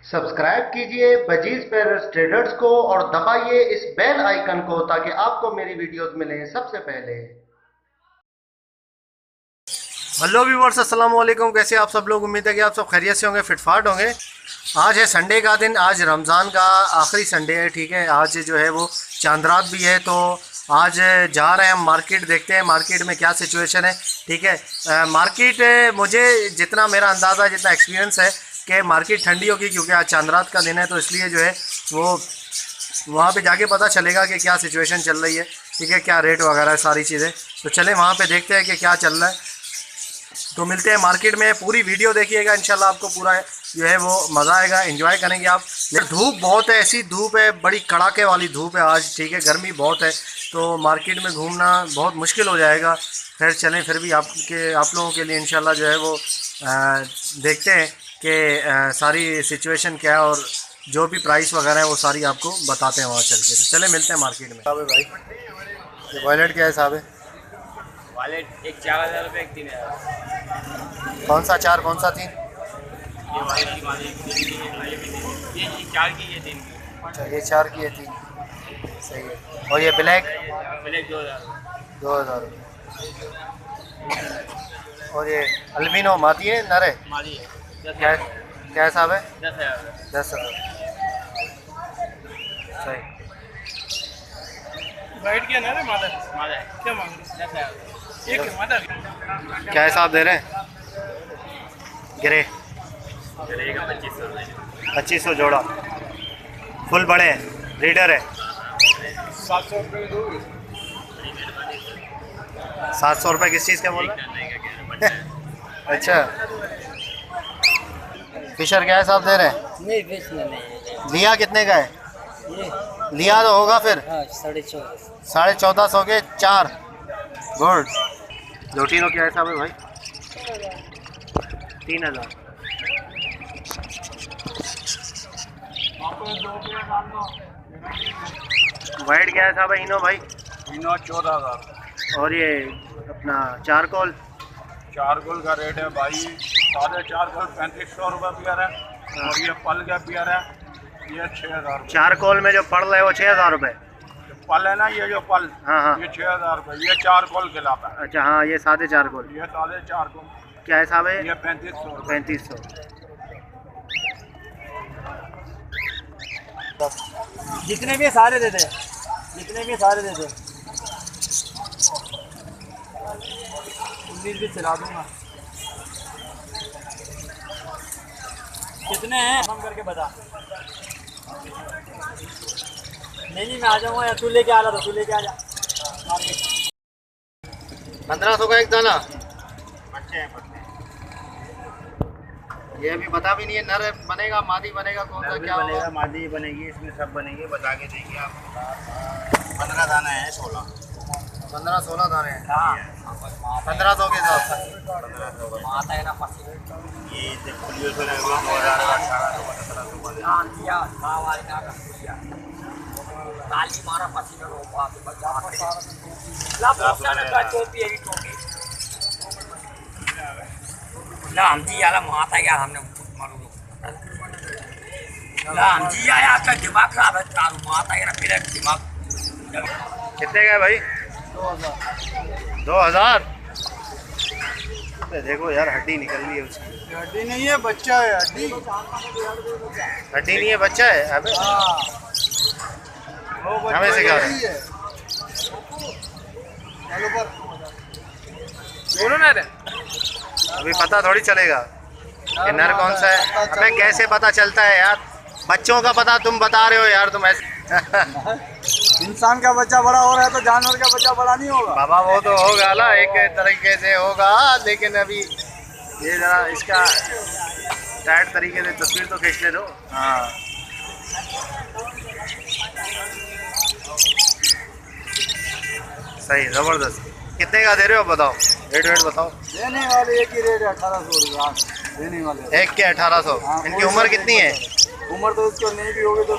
Subscribe कीजिए budgies पेरस traders को और दबाइए इस बेल आइकन को ताकि आपको मेरी वीडियोस मिलें सबसे पहले। हेलो व्यूअर्स, अस्सलाम वालेकुम। कैसे आप सब लोग? उम्मीद है कि आप सब खैरियत से होंगे, फिटफाट होंगे। आज है संडे का दिन, आज रमज़ान का आखिरी संडे है, ठीक है। आज जो है वो चांद रात भी है, तो आज जा रहे हैं हम मार्केट, देखते हैं मार्केट में क्या सिचुएशन है, ठीक है। मार्केट मुझे जितना मेरा अंदाज़ा, जितना एक्सपीरियंस है कि मार्केट ठंडी होगी, क्योंकि आज चांद रात का दिन है, तो इसलिए जो है वो वहाँ पे जाके पता चलेगा कि क्या सिचुएशन चल रही है, ठीक है, क्या रेट वगैरह है, सारी चीज़ें। तो चलें वहाँ पे देखते हैं कि क्या चल रहा है। तो मिलते हैं मार्केट में, पूरी वीडियो देखिएगा, इंशाल्लाह आपको पूरा जो है वो मज़ा आएगा, एंजॉय करेंगे आप। धूप बहुत है, ऐसी धूप है, बड़ी कड़ाके वाली धूप है आज, ठीक है, गर्मी बहुत है, तो मार्केट में घूमना बहुत मुश्किल हो जाएगा। खैर चलें, फिर भी आप लोगों के लिए इंशाल्लाह जो है वो देखते हैं कि सारी सिचुएशन क्या है, और जो भी प्राइस वगैरह है वो सारी आपको बताते हैं वहाँ चल के। तो चले मिलते हैं मार्केट में। साहब भाई वॉलेट क्या है साहब? वॉलेट एक 4000 रुपये, एक 3000। कौन सा 4 कौन सा 3? ये वाली ये 4 की, ये 3 की। अच्छा, ये 4 की है, 3 सही है। और ये ब्लैक? ब्लैक 2000। 2000 रुपये। और ये अल्बिनो मादी है, नर है? मादी है। क्या क्या हिसाब है? 10,000। 10,000 सही। वाइट क्या ना मादा मादा क्या मांग रहे 10,000। एक मादा क्या हिसाब दे रहे हैं? गिरे चलेगा 2500 रुपये। 2500 जोड़ा, फुल बड़े हैं, रीडर है। 700 रुपये दोगे? 700 रुपये किस चीज़ का बोल रहे? अच्छा, फिशर क्या हिसाब दे रहे हैं? नहीं बेचना नहीं लिया कितने का है? ये लिया तो होगा फिर। हाँ 1450। 1450 के 4 गुड। लोटीनो क्या हिसाब है भाई? 3000। वाइट क्या हिसाब है इनो भाई? इनो 14,000। और ये अपना चारकोल? चारकोल का रेट है भाई 4.5 3500 रुपये पियर है। और ये पल का पियर है, ये 6,000 रुपये। चारकोल में जो पड़ रहा है वो 6,000 रुपये? पल है ना, ये जो पल, हाँ हाँ। ये 6,000 रुपये। ये चारकोल कहलाता है। अच्छा हाँ, ये 4.5 कोल। ये 4.5 क्या हिसाब है? ये 3500 रुपये। 3500। जितने भी सारे दे दे, जितने भी सारे दे दे। 19 भी चला दूंगा। कितने हैं कम करके बता। नहीं मैं आ जाऊँगा, या तू लेके आ रहा तो तू लेके आ जा। 1500 का एक दाना। ये अभी बता भी नहीं है, नर बनेगा मादी बनेगा, कौन सा क्या बनेगा, होगा? मादी बनेगी, इसमें सब बनेंगे, बता के देंगे आपको। 15 दाना है, 16 15-16 दाने हैं। 1500 के हिसाब से। 1500 का। आता है ना पसी। ये जब पुलियो से लगेगा 2000 का, 1800 का, 1700 का। दिया वाले का दिया ताली मारा पसी में रोपा बचा ला पोषण का टोपी है, टोपी ला हम जी आला माता यार, हमने मारू ला हम जी आया, आपका दिमाग खराब है, तारू माता यार, मेरा दिमाग। कितने का है भाई? 2000। देखो यार, हड्डी निकल रही है उसकी। हड्डी नहीं है, बच्चा है। हड्डी हड्डी नहीं है, बच्चा है। अबे हमें सिखा रहे हैं। दोनों ना रहे। अभी पता थोड़ी चलेगा कि नर कौन सा है। हमें कैसे पता चलता है यार? बच्चों का पता तुम बता रहे हो यार, तुम ऐसे। इंसान का बच्चा बड़ा हो रहा है तो जानवर का बच्चा बड़ा नहीं होगा। बाबा वो तो होगा ना, एक तरीके से होगा, लेकिन अभी ये जरा इसका टाइट तरीके से तस्वीर तो खींच ले दो। हाँ सही, ज़बरदस्त। कितने का दे रहे हो बताओ, रेट बताओ। देने वाले एक ही रेट है 1800 रुपये देने वाले। एक के 1800। इनकी उम्र कितनी है? उम्र तो उसको नहीं भी होगी तो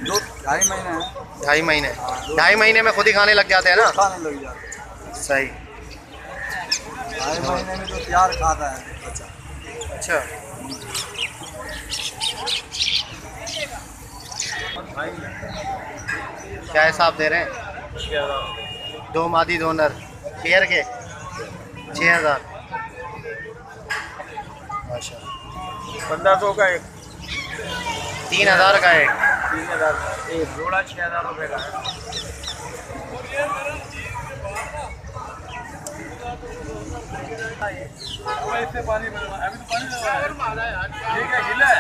2-2.5 महीने है। 2.5 महीने। 2.5 महीने में खुद ही खाने लग जाते हैं ना? खाने लग जाते। सही। 2.5 महीने में तो प्यार खाता है बच्चा। अच्छा, क्या हिसाब दे रहे हैं? 2 मादी 2 नर पेयर के 6000। अच्छा 1500 का एक, 3000 का एक। 3000 एक जोड़ा 6000 रुपये का है। इससे पानी अभी तो पानी ठीक है, गीला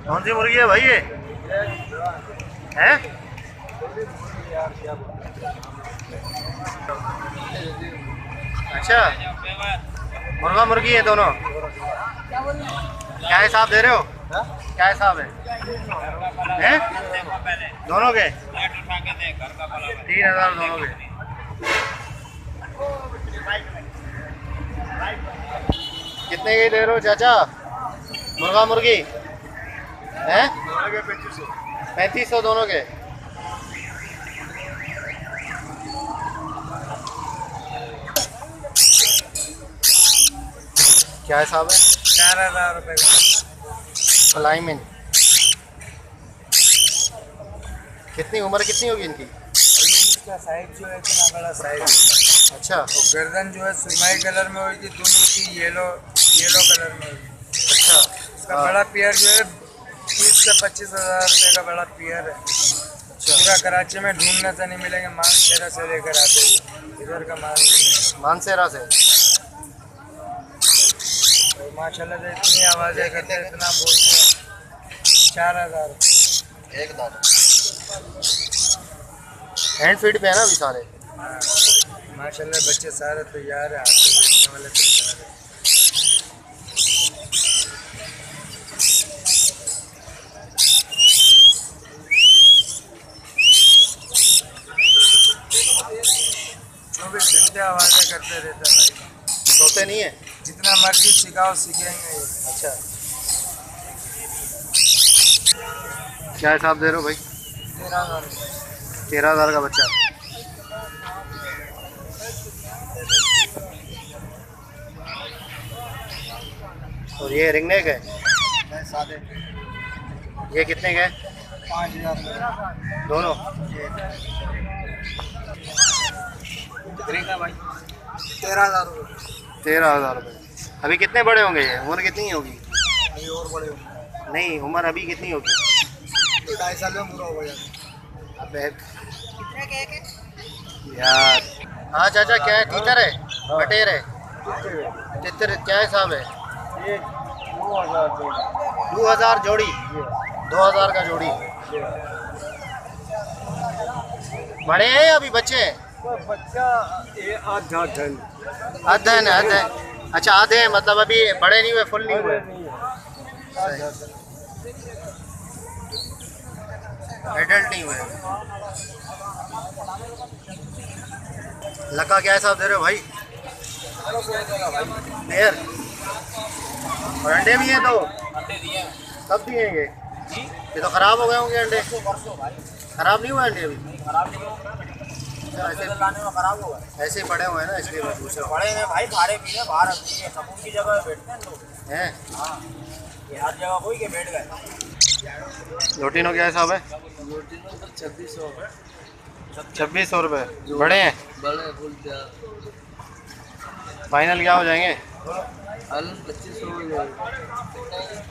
कौन सी मुर्गी है भाई ये? है अच्छा मुर्गा मुर्गी है दोनों। क्या हिसाब दे रहे हो? क्या हिसाब है? हैं? दोनों के 3000 दोनों के। कितने के दे रहे हो चाचा मुर्गा मुर्गी? हैं? 3500 दोनों के। क्या हिसाब है? 4000 रुपये का। लाइमिन कितनी उम्र कितनी होगी इनकी? इसका साइज जो है इतना बड़ा साइज। अच्छा और गर्दन जो है सुरमई कलर में होगी, दोनों की येलो कलर में होगी। अच्छा इसका बड़ा पेयर जो है 30 से 25,000 रुपये का बड़ा पेयर है। पूरा कराची में ढूंढने से नहीं मिलेंगे, मानसेरा से लेकर आते हैं, इधर का माल नहीं है। मानसेरा से। और माशाल्लाह से इतनी आवाज़ें करते हैं, इतना बोलते हैं। 4000 एक दाना हैंड फीड पे है ना अभी सारे? माशाल्लाह बच्चे सारे तैयार है, आपको बेचने वाले तैयार है। चौबीस घंटे आवाज़ें करते रहते हैं भाई, सोते नहीं है? जितना मर्जी सिखाओ सीखेंगे ये। अच्छा क्या हिसाब दे रहे हो भाई? 13,000 13,000 का बच्चा। और ये रिंगनेक है? सादे ये कितने के? 5,000 दोनों? भाई 13,000 रुपये। 13,000 रुपये। अभी कितने बड़े होंगे ये? उम्र कितनी होगी? अभी और बड़े होंगे, नहीं उम्र अभी कितनी होगी? 2.5 साल में पूरा हो गया। अबे यार। हाँ चाचा क्या है? तीतर है? बटेर है? तितर क्या हिसाब है? ये 2,000 2000 जोड़ी? 2000 का जोड़ी। बड़े हैं या अभी बच्चे हैं? बच्चा ये आधा धन आधे हैं आधे। अच्छा आधे हैं, मतलब अभी बड़े नहीं हुए, फुल नहीं हुए। एडल्ट नहीं हुए। लका क्या हिसाब दे रहे हो भाई? पेयर और अंडे भी हैं तो? कब दिएंगे ये? तो खराब हो गए होंगे अंडे। खराब नहीं हुए अंडे अभी? ऐसे ही पड़े हुए हैं ना, इसलिए मैं पूछ रहा हूँ। बड़े हैं भाई, खारे पीने बाहर सकून की जगह बैठते हैं लोग। हैं? हर जगह कोई के बैठ गए। लोटिनो क्या हिसाब है? 2600 रुपये बड़े हैं? बड़े फुल फाइनल क्या हो जाएंगे? 2500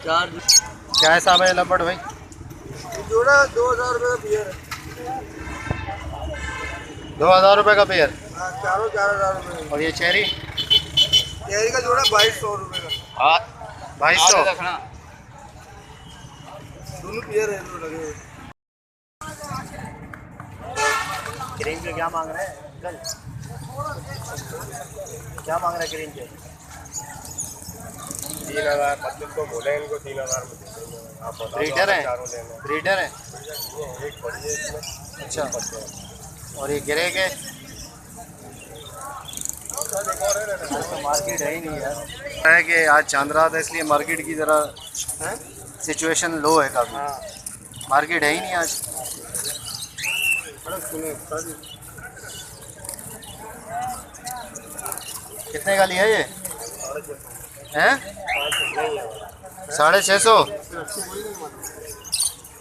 चार क्या हिसाब है लपट भाई? जोड़ा 2000 रुपये का बियर है। 2000 रुपये का पेयर। हाँ, चारों 4000 रुपये। और ये चेरी? चेरी का जोड़ा 2200 रुपये का। 2200। दोनों पेयर है जो लगे हुए। क्रीम के क्या मांग रहे हैं अंकल? क्या मांग रहे हैं क्रीम के? 3000 मतलब तो बोले इनको 3000 में दे देंगे। आप बताओ ब्रीडर है? चारों लेने ब्रीडर है? एक पड़ी है इसमें। अच्छा। और ये गिरे के? तो मार्केट है ही नहीं यार। है कि आज चांद रात है इसलिए मार्केट की ज़रा सिचुएशन लो है काफ़ी। मार्केट है ही नहीं आज। कितने का लिया ये हैं? 650।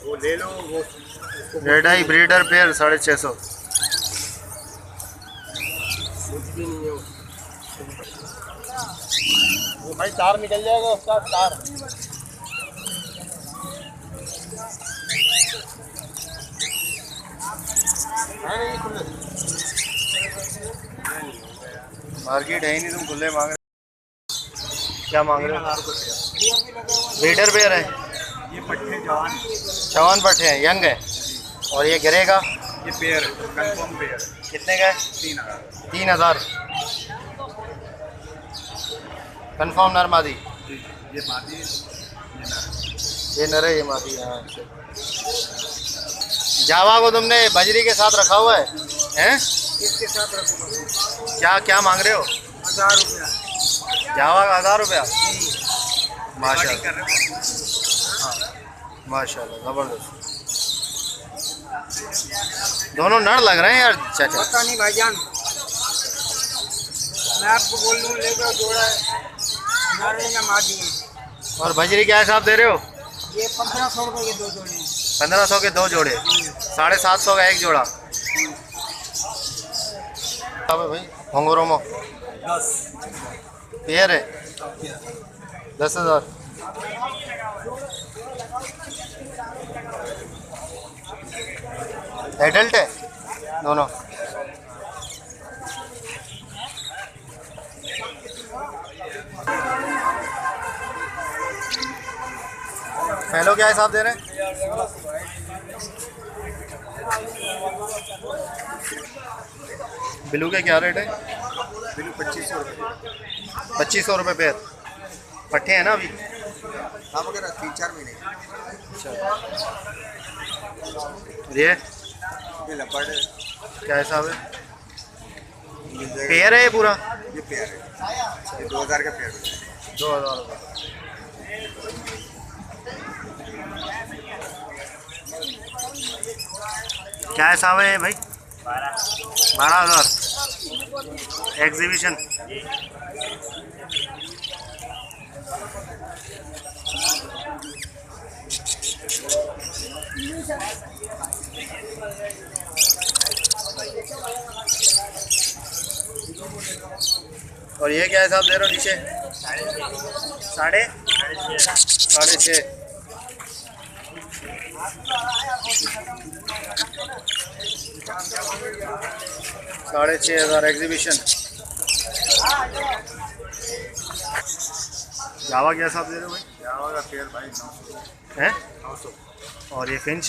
वो ले लो वो रेड आई ब्रीडर पेयर 650। कुछ भी नहीं है वो भाई तार निकल जाएगा उसका तार। मार्केट है ही नहीं, तुम खुले मांग रहे। क्या मांग रहे हो? ब्रीडर पेयर है? ये पट्टे जवान पट्टे हैं, यंग है। और ये गिरेगा? ये पेयर कंफर्म पेयर कितने का है? 3000। कंफर्म नर मादी? ये मादी ये नर है, ये मादी। हाँ। जावा को तुमने बजरी के साथ रखा हुआ है हैं? किसके साथ रखूँगा? क्या क्या मांग रहे हो? 1000 रुपया। जावा का 1000 रुपया? माशाल्लाह। हाँ माशाल्लाह ज़बरदस्त। दोनों नर लग रहे हैं यार चाचा। पता नहीं भाईजान, मैं आपको बोल दूँ लेकर जोड़ा है नारे या मादी है। और बजरी क्या हिसाब दे रहे हो? ये 1500 रुपये के 2 जोड़े हैं। 1500 के 2 जोड़े, 750 का 1 जोड़ा। अब भाई होंगोरोमो 10 पेयर है 10,000। एडल्ट है दोनों? फैलो क्या हिसाब दे रहे हैं? बिलू के क्या रेट है? बिल्कुल 2500 रुपये। 2500 रुपये पेयर। पट्टे हैं ना अभी? हाँ वगैरह 3-4 महीने। अच्छा। ये ये लपड़ है। क्या हिसाब है? पेयर है ये पूरा? ये पेयर है, ये 2000 का पेयर है। 2000 रुपये। क्या हिसाब है भाई? 12,000 एग्जीबिशन। और ये क्या हिसाब दे रहे हो नीचे? 6.5। 6,500 एग्जीबिशन। जावा क्या हिसाब दे रहे हो भाई? जावा का पेयर भाई 900 हैं? 900। और ये फिंच?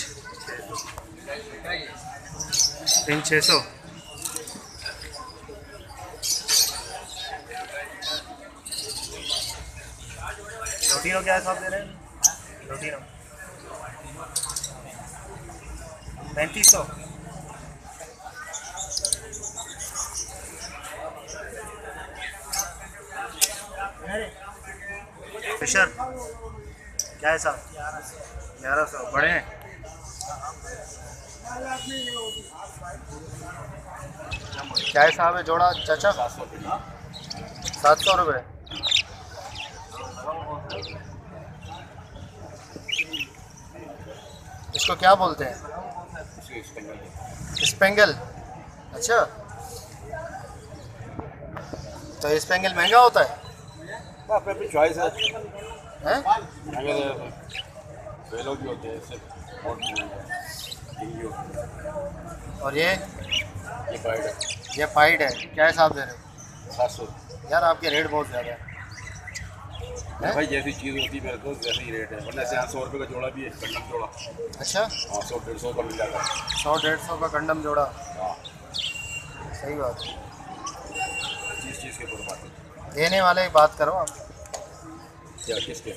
फिंच 600। लोटिनो क्या हिसाब दे रहे हैं? लोटिनो 3500। फिशर क्या हिसाब? 1100। बड़े हैं? क्या हिसाब है जोड़ा चाचा? 700 रुपये। इसको क्या बोलते हैं? स्पेंगल। अच्छा, तो स्पेंगल महंगा होता है? अपनी चॉइस है। हैं? महंगे बेलों भी होते हैं, इससे बहुत महंगे होते हैं। और ये फाइड है, ये फाइड है, क्या हिसाब दे रहे हो? 700। यार आपके रेट बहुत ज़्यादा है। भाई जैसी चीज़ होती है मेरे तो वैसे ही रेट है, वरना ऐसे 100 रुपये का जोड़ा भी है, कंडम जोड़ा। अच्छा, हाँ, 100-150 का मिल जाता है। 100-150 का कंडम जोड़ा। हाँ, सही बात है। चीज़ के ऊपर बात है। देने वाले की बात करो आप। क्या किसके?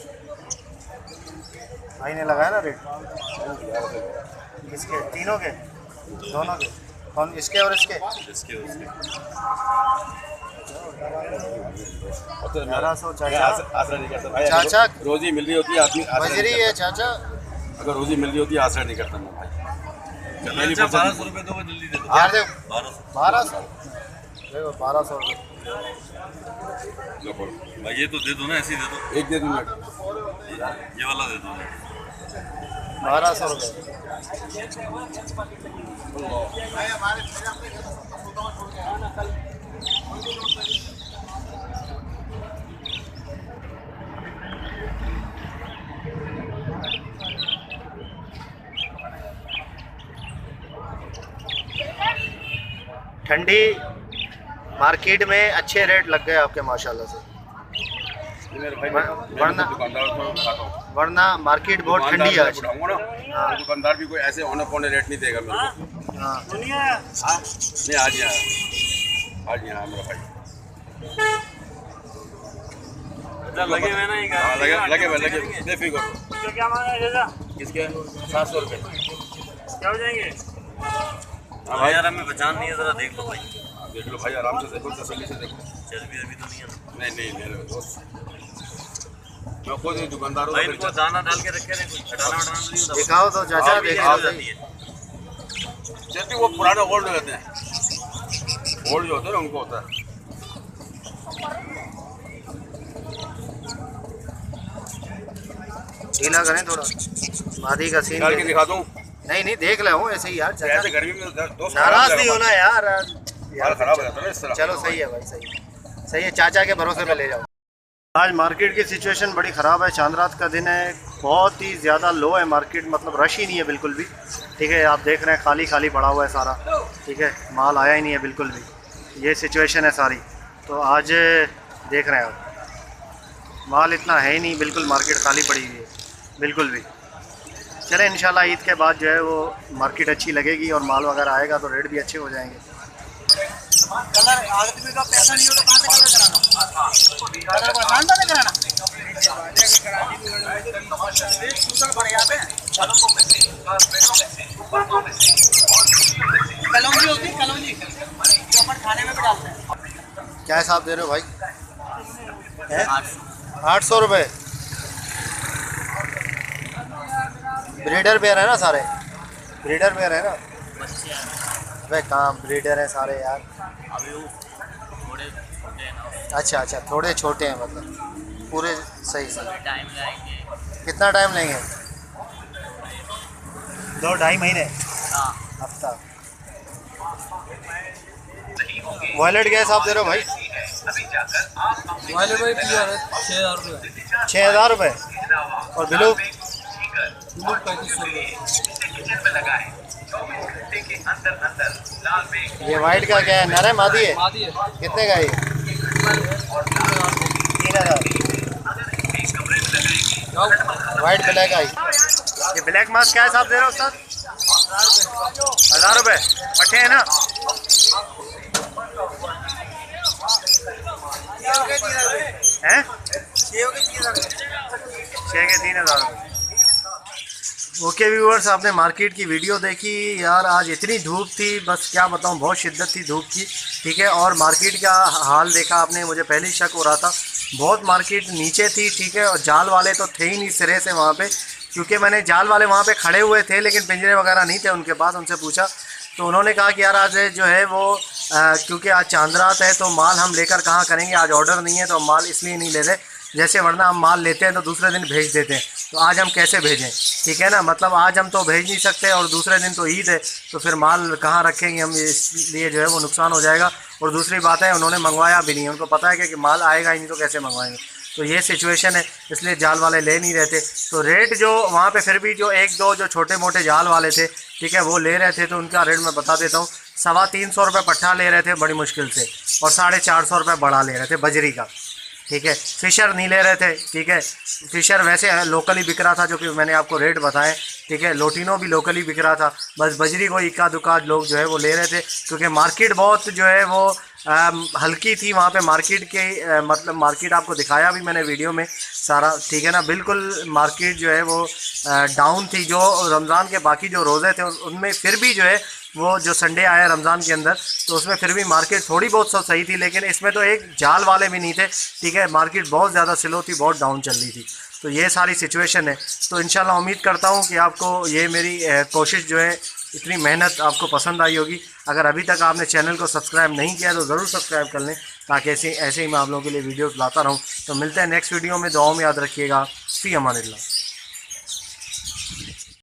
भाई ने लगाया ना रेट? 1100 किसके? तीनों के? दोनों के? कौन, इसके और इसके? इसके उसके। 1100 चाचा। आसरा नहीं करता भाई, चाचा रोजी मिल रही होती है आदमी आसरा नहीं बजरी है करता। चाचा। अगर रोजी मिल रही होती है आसरा नहीं करता मैं भाई। 1200 रुपये दो, जल्दी दे दो। यार देखो 1200, देखो 1200 रुपये। लो बोलो। भाई ये तो दे दो ना, ऐसे ही दे दो। एक दे दूँगा। ये वाला दे दो। 1200 रुपये। ठंडी मार्केट में अच्छे रेट लग गए आपके माशाल्लाह से, ये मेरे भाई वरना दुकानदार को खाता हूँ। वरना मार्केट बहुत ठंडी है आज। बढ़ाऊंगा ना, दुकानदार भी कोई ऐसे औने पौने रेट नहीं देगा मेरे को। हाँ, नहीं आज यहाँ मेरा भाई। लगे हुए ना ये हाँ, लगे बेफिक्र। क्या मांगा जैसा? किसके? 700 रुपये। क्या हो जाएंगे? हाँ भाई, यार हमें पहचान नहीं है, जरा देख लो भाई। देख लो भाई, आराम से देखो, तसल्ली से देखो। चर्बी अभी तो नहीं है ना नहीं मेरे दोस्त, मैं खुद ही दुकानदार हूँ। भाई, इनको दाना डाल के रखे रहे, कुछ हटाना वटाना नहीं होता। दिखाओ तो चाचा, और भी दिखाओ हो तो। जाती है। जल्दी वो पुराने ओल्ड रहते हैं, ओल्ड जो होते हैं ना उनको होता है। ढीला करें थोड़ा, मादी का सीन निकाल के ले। दिखा दूँ? नहीं देख ले हूँ ऐसे ही यार चाचा, ऐसे गर्मी में दोस्त नाराज नहीं होना यार। यार खराब हो जाता है ना इस तरह। चलो सही है भाई, सही है, चाचा के भरोसे पे ले जाओ। आज मार्केट की सिचुएशन बड़ी ख़राब है, चांद रात का दिन है, बहुत ही ज़्यादा लो है मार्केट, मतलब रश ही नहीं है बिल्कुल भी। ठीक है, आप देख रहे हैं खाली खाली पड़ा हुआ है सारा। ठीक है, माल आया ही नहीं है बिल्कुल भी, ये सिचुएशन है सारी। तो आज देख रहे हैं आप, माल इतना है ही नहीं, बिल्कुल मार्केट खाली पड़ी हुई है बिल्कुल भी। चले इंशाल्लाह ईद के बाद जो है वो मार्केट अच्छी लगेगी और माल वगैरह आएगा तो रेट भी अच्छे हो जाएंगे। कलर आदमी का पैसा नहीं हो तो कहाँ से कलर कराना? कलर आसान था कराना। कलौंजी होती है, कलौंजी जो अपन खाने में भी डालते हैं। क्या हिसाब दे रहे हो भाई? 800 रुपये। ब्रीडर पेयर है ना सारे? ब्रीडर पेयर है ना? अबे कहाँ ब्रीडर है सारे यार? अभी वो थोड़े छोटे हैं ना, अच्छा अच्छा, थोड़े छोटे हैं मतलब, पूरे सही सही। टाइम लगाएंगे। कितना टाइम लेंगे? 2-2.5 महीने, हाँ, हफ्ता। वॉलेट क्या हिसाब दे रहे हो भाई? वाले भाई 6,000 रुपये। 6,000 रुपये। और बिलू? 3500 ये वाइट का क्या है, नर है मादी है? आदि है। कितने का है ये? 3,000। वाइट ब्लैक आई। ये ब्लैक मास्क क्या हिसाब दे रहे हो उस्ताद? 1,000 रुपये। पट्टे हैं ना? हैं? 6 के 3,000 रुपये। ओके व्यूअर्स, आपने मार्केट की वीडियो देखी यार। आज इतनी धूप थी, बस क्या बताऊं, बहुत शिद्दत थी धूप की। ठीक है, और मार्केट का हाल देखा आपने, मुझे पहले ही शक हो रहा था, बहुत मार्केट नीचे थी। ठीक है, और जाल वाले तो थे ही नहीं सिरे से वहाँ पे, क्योंकि मैंने जाल वाले वहाँ पे खड़े हुए थे लेकिन पिंजरे वगैरह नहीं थे उनके पास। उनसे पूछा तो उन्होंने कहा कि यार आज जो है वो क्योंकि आज चांद रात है तो माल हम लेकर कहाँ करेंगे, आज ऑर्डर नहीं है तो हम माल इसलिए नहीं ले रहे, जैसे वरना हम माल लेते हैं तो दूसरे दिन भेज देते हैं। तो आज हम कैसे भेजें, ठीक है ना। मतलब आज हम तो भेज नहीं सकते और दूसरे दिन तो ईद है, तो फिर माल कहाँ रखेंगे हम, इसलिए जो है वो नुकसान हो जाएगा। और दूसरी बात है उन्होंने मंगवाया भी नहीं, उनको पता है कि माल आएगा ही नहीं तो कैसे मंगवाएंगे। तो ये सिचुएशन है, इसलिए जाल वाले ले नहीं रहे थे। तो रेट जो वहाँ पे फिर भी जो एक दो जो छोटे मोटे जाल वाले थे, ठीक है, वो ले रहे थे। तो उनका रेट मैं बता देता हूँ, 325 रुपये पट्ठा ले रहे थे बड़ी मुश्किल से, और 450 रुपये बड़ा ले रहे थे बजरी का, ठीक है। फिशर नहीं ले रहे थे, ठीक है। फिशर वैसे लोकली बिक रहा था, जो कि मैंने आपको रेट बताए, ठीक है। लोटिनो भी लोकली बिक रहा था, बस बजरी को इक्का दुक्का लोग जो है वो ले रहे थे, क्योंकि मार्केट बहुत जो है वो हल्की थी वहाँ पे। मार्केट के मतलब मार्केट आपको दिखाया भी मैंने वीडियो में सारा, ठीक है ना। बिल्कुल मार्केट जो है वो डाउन थी। जो रमज़ान के बाकी जो रोज़े थे उनमें फिर भी जो है वो जो संडे आया रमज़ान के अंदर, तो उसमें फिर भी मार्केट थोड़ी बहुत सब सही थी, लेकिन इसमें तो एक जाल वाले भी नहीं थे, ठीक है। मार्केट बहुत ज़्यादा स्लो थी, बहुत डाउन चल रही थी। तो ये सारी सिचुएशन है। तो इंशाल्लाह उम्मीद करता हूँ कि आपको ये मेरी कोशिश जो है, इतनी मेहनत आपको पसंद आई होगी। अगर अभी तक आपने चैनल को सब्सक्राइब नहीं किया तो ज़रूर सब्सक्राइब कर लें, ताकि ऐसे ही मैं आप लोगों के लिए वीडियोस लाता रहूँ। तो मिलते हैं नेक्स्ट वीडियो में, दुआओं में याद रखिएगा। फ़ी अमानिल्लाह।